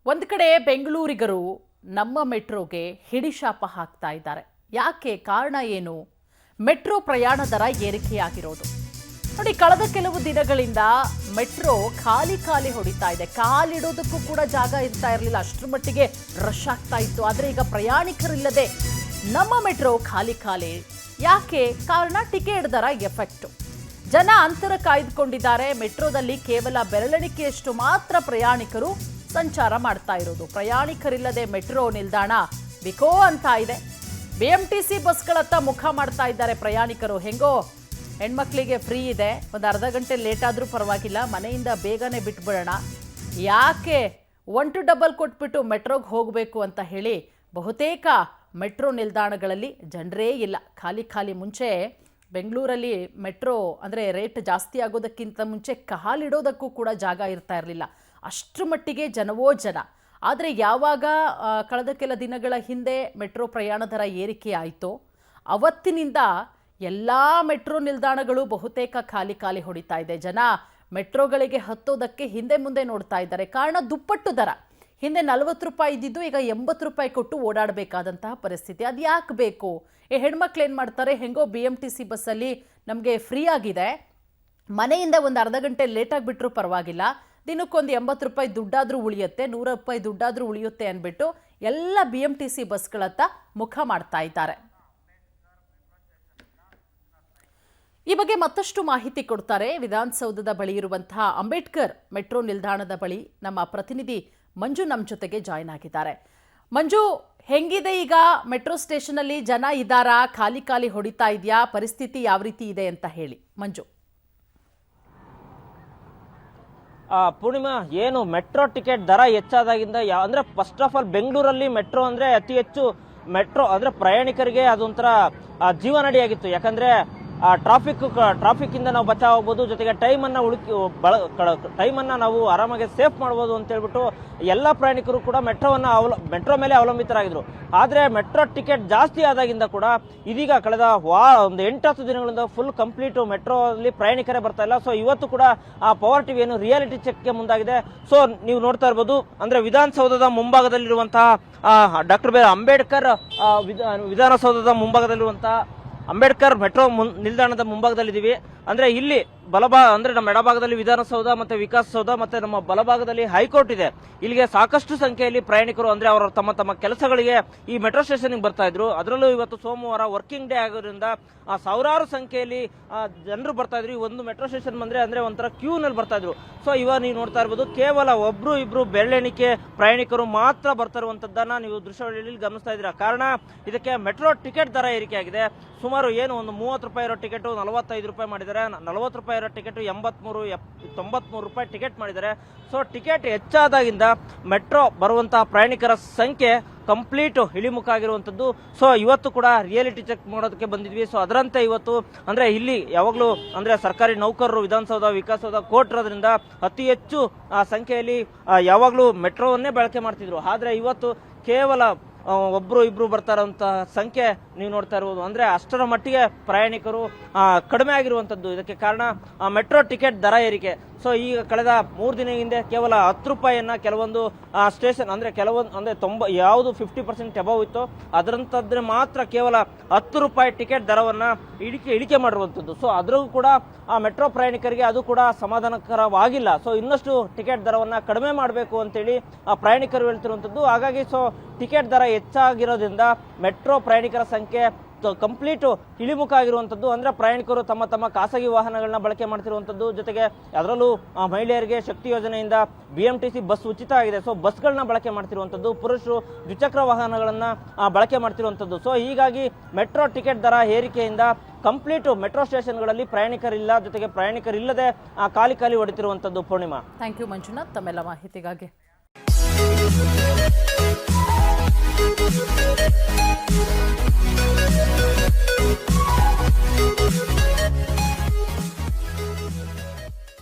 ಒಂದು ಕಡೆ ಬೆಂಗಳೂರಿಗರು ನಮ್ಮ ಮೆಟ್ರೋಗೆ ಹಿಡಿಶಾಪ ಹಾಕ್ತಾ ಇದ್ದಾರೆ. ಯಾಕೆ? ಕಾರಣ ಏನು? ಮೆಟ್ರೋ ಪ್ರಯಾಣ ದರ ಏರಿಕೆಯಾಗಿರೋದು ನೋಡಿ. ಕಳೆದ ಕೆಲವು ದಿನಗಳಿಂದ ಮೆಟ್ರೋ ಖಾಲಿ ಹೊಡಿತಾ ಇದೆ. ಕಾಲಿಡೋದಕ್ಕೂ ಕೂಡ ಜಾಗ ಇರ್ತಾ ಇರಲಿಲ್ಲ, ಅಷ್ಟರ ಮಟ್ಟಿಗೆ ರಶ್ ಆಗ್ತಾ ಇತ್ತು. ಆದರೆ ಈಗ ಪ್ರಯಾಣಿಕರಿಲ್ಲದೆ ನಮ್ಮ ಮೆಟ್ರೋ ಖಾಲಿ. ಯಾಕೆ? ಕಾರಣ ಟಿಕೆಟ್ ದರ ಎಫೆಕ್ಟು. ಜನ ಅಂತರ ಕಾಯ್ದುಕೊಂಡಿದ್ದಾರೆ. ಮೆಟ್ರೋದಲ್ಲಿ ಕೇವಲ ಬೆರಳೆಣಿಕೆಯಷ್ಟು ಮಾತ್ರ ಪ್ರಯಾಣಿಕರು ಸಂಚಾರ ಮಾಡ್ತಾ ಇರೋದು. ಪ್ರಯಾಣಿಕರಿಲ್ಲದೆ ಮೆಟ್ರೋ ನಿಲ್ದಾಣ ಬಿಕೋ ಅಂತ ಇದೆ. BMTC ಬಸ್ಗಳತ್ತ ಮುಖ ಮಾಡ್ತಾ ಇದ್ದಾರೆ ಪ್ರಯಾಣಿಕರು. ಹೆಂಗೋ ಹೆಣ್ಮಕ್ಳಿಗೆ ಫ್ರೀ ಇದೆ, ಒಂದು ಅರ್ಧ ಗಂಟೆ ಲೇಟ್ ಆದರೂ ಪರವಾಗಿಲ್ಲ, ಮನೆಯಿಂದ ಬೇಗನೆ ಬಿಟ್ಬಿಡೋಣ, ಯಾಕೆ 1 to 2 ಕೊಟ್ಬಿಟ್ಟು ಮೆಟ್ರೋಗೆ ಹೋಗಬೇಕು ಅಂತ ಹೇಳಿ ಬಹುತೇಕ ಮೆಟ್ರೋ ನಿಲ್ದಾಣಗಳಲ್ಲಿ ಜನರೇ ಇಲ್ಲ. ಖಾಲಿ. ಮುಂಚೆ ಬೆಂಗಳೂರಲ್ಲಿ ಮೆಟ್ರೋ ಅಂದರೆ ರೇಟ್ ಜಾಸ್ತಿ ಆಗೋದಕ್ಕಿಂತ ಮುಂಚೆ ಕಾಲಿಡೋದಕ್ಕೂ ಕೂಡ ಜಾಗ ಇರ್ತಾ ಇರಲಿಲ್ಲ, ಅಷ್ಟರ ಮಟ್ಟಿಗೆ ಜನವೋ ಜನ. ಆದರೆ ಯಾವಾಗ ಕಳೆದ ಕೆಲ ದಿನಗಳ ಹಿಂದೆ ಮೆಟ್ರೋ ಪ್ರಯಾಣ ದರ ಏರಿಕೆ ಆಯಿತೋ ಅವತ್ತಿನಿಂದ ಎಲ್ಲ ಮೆಟ್ರೋ ನಿಲ್ದಾಣಗಳು ಬಹುತೇಕ ಖಾಲಿ ಹೊಡಿತಾ ಇದೆ. ಜನ ಮೆಟ್ರೋಗಳಿಗೆ ಹತ್ತೋದಕ್ಕೆ ಹಿಂದೆ ಮುಂದೆ ನೋಡ್ತಾ ಇದ್ದಾರೆ. ಕಾರಣ ದುಪ್ಪಟ್ಟು ದರ. ಹಿಂದೆ 40 ರೂಪಾಯಿ ಇದ್ದಿದ್ದು ಈಗ 80 ರೂಪಾಯಿ ಕೊಟ್ಟು ಓಡಾಡಬೇಕಾದಂತಹ ಪರಿಸ್ಥಿತಿ. ಅದು ಯಾಕೆ ಬೇಕು? ಹೆಣ್ಮಕ್ಳು ಏನು ಮಾಡ್ತಾರೆ, ಹೆಂಗೋ BMTC ಬಸ್ಸಲ್ಲಿ ನಮಗೆ ಫ್ರೀ ಆಗಿದೆ, ಮನೆಯಿಂದ ಒಂದು ಅರ್ಧ ಗಂಟೆ ಲೇಟಾಗಿ ಬಿಟ್ಟರೂ ಪರವಾಗಿಲ್ಲ, ದಿನಕ್ಕೊಂದು 80 ರೂಪಾಯಿ ದುಡ್ಡಾದರೂ ಉಳಿಯುತ್ತೆ, 100 ರೂಪಾಯಿ ದುಡ್ಡಾದರೂ ಉಳಿಯುತ್ತೆ ಅಂದ್ಬಿಟ್ಟು ಎಲ್ಲ BMTC ಬಸ್ಗಳತ್ತ ಮುಖ ಮಾಡ್ತಾ ಇದ್ದಾರೆ. ಈ ಬಗ್ಗೆ ಮತ್ತಷ್ಟು ಮಾಹಿತಿ ಕೊಡ್ತಾರೆ ವಿಧಾನಸೌಧದ ಬಳಿ ಇರುವಂತಹ ಅಂಬೇಡ್ಕರ್ ಮೆಟ್ರೋ ನಿಲ್ದಾಣದ ಬಳಿ ನಮ್ಮ ಪ್ರತಿನಿಧಿ ಮಂಜು ನಮ್ಮ ಜೊತೆಗೆ ಜಾಯ್ನ್ ಆಗಿದ್ದಾರೆ. ಮಂಜು, ಹೆಂಗಿದೆ ಈಗ ಮೆಟ್ರೋ ಸ್ಟೇಷನ್ ಅಲ್ಲಿ? ಜನ ಇದ್ದಾರಾ? ಖಾಲಿ ಹೊಡಿತಾ ಇದೆಯಾ? ಪರಿಸ್ಥಿತಿ ಯಾವ ರೀತಿ ಇದೆ ಅಂತ ಹೇಳಿ ಮಂಜು. ಪೂರ್ಣಿಮಾ, ಏನು ಮೆಟ್ರೋ ಟಿಕೆಟ್ ದರ ಹೆಚ್ಚಾದಾಗಿಂದ ಅಂದ್ರೆ ಫಸ್ಟ್ ಆಫ್ ಆಲ್ ಬೆಂಗಳೂರಲ್ಲಿ ಮೆಟ್ರೋ ಅಂದ್ರೆ ಅತಿ ಹೆಚ್ಚು ಮೆಟ್ರೋ ಅಂದ್ರೆ ಪ್ರಯಾಣಿಕರಿಗೆ ಅದೊಂಥರ ಜೀವನಡಿಯಾಗಿತ್ತು. ಯಾಕಂದ್ರೆ ಟ್ರಾಫಿಕ್ ಇಂದ ನಾವು ಬಚಾವಬಹುದು, ಜೊತೆಗೆ ಟೈಮನ್ನ ನಾವು ಆರಾಮಾಗಿ ಸೇಫ್ ಮಾಡಬಹುದು ಅಂತ ಹೇಳ್ಬಿಟ್ಟು ಎಲ್ಲಾ ಪ್ರಯಾಣಿಕರು ಕೂಡ ಮೆಟ್ರೋ ಮೇಲೆ ಅವಲಂಬಿತರಾಗಿದ್ರು. ಆದ್ರೆ ಮೆಟ್ರೋ ಟಿಕೆಟ್ ಜಾಸ್ತಿ ಆದಾಗಿಂದ ಕೂಡ ಇದೀಗ ಕಳೆದ ಒಂದು 8-10 ದಿನಗಳಿಂದ ಫುಲ್ ಕಂಪ್ಲೀಟ್ ಮೆಟ್ರೋ ಅಲ್ಲಿ ಪ್ರಯಾಣಿಕರೇ ಬರ್ತಾ ಇಲ್ಲ. ಸೊ ಇವತ್ತು ಕೂಡ ಪವರ್ ಟಿವಿ ಏನು ರಿಯಾಲಿಟಿ ಚೆಕ್ ಗೆ ಮುಂದಾಗಿದೆ. ಸೊ ನೀವು ನೋಡ್ತಾ ಇರಬಹುದು, ಅಂದ್ರೆ ವಿಧಾನಸೌಧದ ಮುಂಭಾಗದಲ್ಲಿರುವಂತಹ ಡಾಕ್ಟರ್ ಬಿ ಆರ್ ಅಂಬೇಡ್ಕರ್ ವಿಧಾನಸೌಧದ ಮುಂಭಾಗದಲ್ಲಿರುವಂತಹ ಅಂಬೇಡ್ಕರ್ ಮೆಟ್ರೋ ನಿಲ್ದಾಣದ ಮುಂಭಾಗದಲ್ಲಿದ್ದೀವಿ. ಅಂದ್ರೆ ಇಲ್ಲಿ ಅಂದ್ರೆ ನಮ್ಮ ಎಡಭಾಗದಲ್ಲಿ ವಿಧಾನಸೌಧ ಮತ್ತೆ ವಿಕಾಸಸೌಧ ಮತ್ತೆ ನಮ್ಮ ಬಲಭಾಗದಲ್ಲಿ ಹೈಕೋರ್ಟ್ ಇದೆ. ಇಲ್ಲಿಗೆ ಸಾಕಷ್ಟು ಸಂಖ್ಯೆಯಲ್ಲಿ ಪ್ರಯಾಣಿಕರು ಅಂದ್ರೆ ಅವರ ತಮ್ಮ ಕೆಲಸಗಳಿಗೆ ಈ ಮೆಟ್ರೋ ಸ್ಟೇಷನ್ ಬರ್ತಾ ಇದ್ರು. ಅದರಲ್ಲೂ ಇವತ್ತು ಸೋಮವಾರ ವರ್ಕಿಂಗ್ ಡೇ ಆಗೋದ್ರಿಂದ ಸಾವಿರಾರು ಸಂಖ್ಯೆಯಲ್ಲಿ ಜನರು ಬರ್ತಾ ಇದ್ರು. ಈ ಒಂದು ಮೆಟ್ರೋ ಸ್ಟೇಷನ್ ಬಂದ್ರೆ ಅಂದ್ರೆ ಒಂಥರ ಕ್ಯೂ ನಲ್ಲಿ ಬರ್ತಾ ಇದ್ರು. ಸೊ ಇವಾಗ ನೀವು ನೋಡ್ತಾ ಇರ್ಬೋದು, ಕೇವಲ ಒಬ್ರು ಇಬ್ರು ಬೆರಳೆಣಿಕೆ ಪ್ರಯಾಣಿಕರು ಮಾತ್ರ ಬರ್ತಾ ಇರುವಂತದ್ದನ್ನ ನೀವು ದೃಶ್ಯಾವಳಿಯಲ್ಲಿ ಗಮನಿಸ್ತಾ ಇದ್ದೀರಾ. ಕಾರಣ ಇದಕ್ಕೆ ಮೆಟ್ರೋ ಟಿಕೆಟ್ ದರ ಏರಿಕೆ ಆಗಿದೆ. ಸುಮಾರು ಏನು ಒಂದು 30 ರೂಪಾಯಿ ಇರೋ ಟಿಕೆಟ್ 45 ರೂಪಾಯಿ ಮಾಡಿದ್ದಾರೆ, 40 ರೂಪಾಯಿ ಇರೋ ಟಿಕೆಟ್ 93 ರೂಪಾಯಿ ಟಿಕೆಟ್ ಮಾಡಿದ್ದಾರೆ. ಸೊ ಟಿಕೆಟ್ ಹೆಚ್ಚಾದಾಗಿಂದ ಮೆಟ್ರೋ ಬರುವಂತಹ ಪ್ರಯಾಣಿಕರ ಸಂಖ್ಯೆ ಕಂಪ್ಲೀಟ್ ಇಳಿಮುಖ ಆಗಿರುವಂತದ್ದು. ಸೊ ಇವತ್ತು ಕೂಡ ರಿಯಾಲಿಟಿ ಚೆಕ್ ಮಾಡೋದಕ್ಕೆ ಬಂದಿದ್ವಿ. ಸೊ ಅದರಂತೆ ಇವತ್ತು ಅಂದ್ರೆ ಇಲ್ಲಿ ಯಾವಾಗ್ಲೂ ಅಂದ್ರೆ ಸರ್ಕಾರಿ ನೌಕರರು ವಿಧಾನಸೌಧ ವಿಕಾಸಸೌಧ ಕೋರ್ಟ್ ಇರೋದ್ರಿಂದ ಅತಿ ಹೆಚ್ಚು ಸಂಖ್ಯೆಯಲ್ಲಿ ಯಾವಾಗ್ಲೂ ಮೆಟ್ರೋವನ್ನೇ ಬಳಕೆ ಮಾಡ್ತಿದ್ರು. ಆದ್ರೆ ಇವತ್ತು ಕೇವಲ ಒಬ್ರು ಇಬ್ರು ಬರ್ತಾ ಇರುವಂತಹ ಸಂಖ್ಯೆ ನೀವು ನೋಡ್ತಾ ಇರುವುದು. ಅಂದ್ರೆ ಅಷ್ಟರ ಮಟ್ಟಿಗೆ ಪ್ರಯಾಣಿಕರು ಕಡಿಮೆ ಆಗಿರುವಂತದ್ದು. ಇದಕ್ಕೆ ಕಾರಣ ಮೆಟ್ರೋ ಟಿಕೆಟ್ ದರ ಏರಿಕೆ. ಸೊ ಈಗ ಕಳೆದ 3 ದಿನ ಹಿಂದೆ ಕೇವಲ 10 ರೂಪಾಯಿಯನ್ನ ಕೆಲವೊಂದು ಸ್ಟೇಷನ್ ಅಂದ್ರೆ ಯಾವುದು 50% ಅಬವ್ ಇತ್ತು ಅದರಂತದ್ರೆ ಮಾತ್ರ ಕೇವಲ 10 ರೂಪಾಯಿ ಟಿಕೆಟ್ ದರವನ್ನ ಇಳಿಕೆ ಮಾಡಿರುವಂತದ್ದು. ಸೊ ಅದ್ರೂ ಕೂಡ ಮೆಟ್ರೋ ಪ್ರಯಾಣಿಕರಿಗೆ ಅದು ಕೂಡ ಸಮಾಧಾನಕರವಾಗಿಲ್ಲ. ಸೊ ಇನ್ನಷ್ಟು ಟಿಕೆಟ್ ದರವನ್ನ ಕಡಿಮೆ ಮಾಡಬೇಕು ಅಂತೇಳಿ ಪ್ರಯಾಣಿಕರು ಹೇಳ್ತಿರುವಂತದ್ದು. ಹಾಗಾಗಿ ಸೊ ಟಿಕೆಟ್ ದರ ಹೆಚ್ಚಾಗಿರೋದ್ರಿಂದ ಮೆಟ್ರೋ ಪ್ರಯಾಣಿಕರ ಸಂಖ್ಯೆ ಕಂಪ್ಲೀಟ್ ಇಳಿಮುಖ ಆಗಿರುವಂತದ್ದು. ಅಂದ್ರೆ ಪ್ರಯಾಣಿಕರು ತಮ್ಮ ಖಾಸಗಿ ವಾಹನಗಳನ್ನ ಬಳಕೆ ಮಾಡ್ತಿರುವಂತದ್ದು. ಜೊತೆಗೆ ಅದರಲ್ಲೂ ಮಹಿಳೆಯರಿಗೆ ಶಕ್ತಿ ಯೋಜನೆಯಿಂದ BMTC ಬಸ್ ಉಚಿತ ಆಗಿದೆ. ಸೊ ಬಸ್ಗಳನ್ನ ಬಳಕೆ ಮಾಡ್ತಿರುವಂತದ್ದು, ಪುರುಷರು ದ್ವಿಚಕ್ರ ವಾಹನಗಳನ್ನ ಬಳಕೆ ಮಾಡ್ತಿರುವಂತದ್ದು. ಸೊ ಹೀಗಾಗಿ ಮೆಟ್ರೋ ಟಿಕೆಟ್ ದರ ಏರಿಕೆಯಿಂದ ಕಂಪ್ಲೀಟ್ ಮೆಟ್ರೋ ಸ್ಟೇಷನ್ಗಳಲ್ಲಿ ಪ್ರಯಾಣಿಕರಿಲ್ಲ, ಜೊತೆಗೆ ಪ್ರಯಾಣಿಕರಿಲ್ಲದೆ ಖಾಲಿ ಹೊಡಿತಿರುವಂತದ್ದು. ಪೂರ್ಣಿಮಾ, ಥ್ಯಾಂಕ್ ಯು ಮಂಜುನಾಥ್ ತಮ್ಮೆಲ್ಲ ಮಾಹಿತಿಗಾಗಿ.